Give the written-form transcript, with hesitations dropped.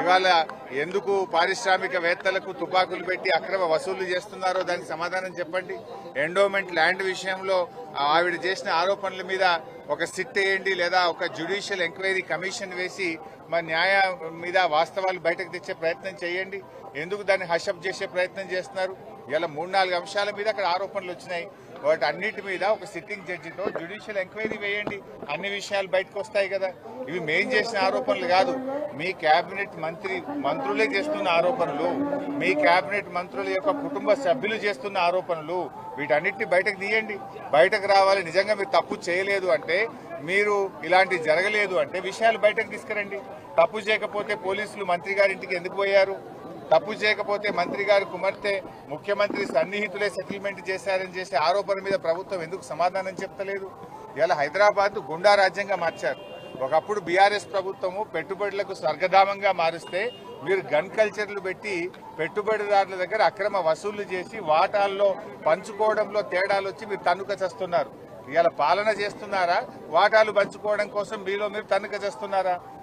ఇవాళ ఎందుకు పారిశ్రామికవేత్తలకు తుపాకులు పెట్టి అక్రమ వసూళ్లు చేస్తున్నారో దానికి సమాధానం చెప్పండి. ఎండోమెంట్ ల్యాండ్ విషయంలో ఆవిడ చేసిన ఆరోపణల మీద ఒక సిట్ వేయండి, లేదా ఒక జ్యుడిషియల్ ఎంక్వైరీ కమిషన్ వేసి మరి న్యాయం మీద వాస్తవాలు బయటకు తెచ్చే ప్రయత్నం చేయండి. ఎందుకు దాన్ని హషప్ చేసే ప్రయత్నం చేస్తున్నారు? ఇలా 3-4 అంశాల మీద అక్కడ ఆరోపణలు వచ్చినాయి. వాటి అన్నిటి మీద ఒక సిట్టింగ్ జడ్జితో జ్యుడిషియల్ ఎంక్వైరీ వేయండి, అన్ని విషయాలు బయటకు వస్తాయి కదా. ఇవి మేం చేసిన ఆరోపణలు కాదు, మీ కేబినెట్ మంత్రులే చేస్తున్న ఆరోపణలు, మీ కేబినెట్ మంత్రుల యొక్క కుటుంబ సభ్యులు చేస్తున్న ఆరోపణలు. వీటన్నిటిని బయటకు తీయండి, బయటకు రావాలి. నిజంగా మీరు తప్పు చేయలేదు అంటే, మీరు ఇలాంటి జరగలేదు అంటే విషయాలు బయటకు తీసుకురండి. తప్పు చేయకపోతే పోలీసులు మంత్రి గారి ఇంటికి ఎందుకు పోయారు? తప్పు చేయకపోతే మంత్రి గారి కుమార్తె ముఖ్యమంత్రి సన్నిహితులే సెటిల్మెంట్ చేశారని చేసే ఆరోపణ మీద ప్రభుత్వం ఎందుకు సమాధానం చెప్తలేదు? ఇలా హైదరాబాద్ గుండా రాజ్యంగా మార్చారు. ఒకప్పుడు బీఆర్ఎస్ ప్రభుత్వము పెట్టుబడులకు స్వర్గధామంగా మారుస్తే మీరు గన్ కల్చర్లు పెట్టి పెట్టుబడిదారుల దగ్గర అక్రమ వసూళ్లు చేసి వాటాల్లో పంచుకోవడంలో తేడాలు వచ్చి మీరు తన్నుక చేస్తున్నారు. ఇలా పాలన చేస్తున్నారా? వాటాలు పంచుకోవడం కోసం మీరు తన్నుక చేస్తున్నారా?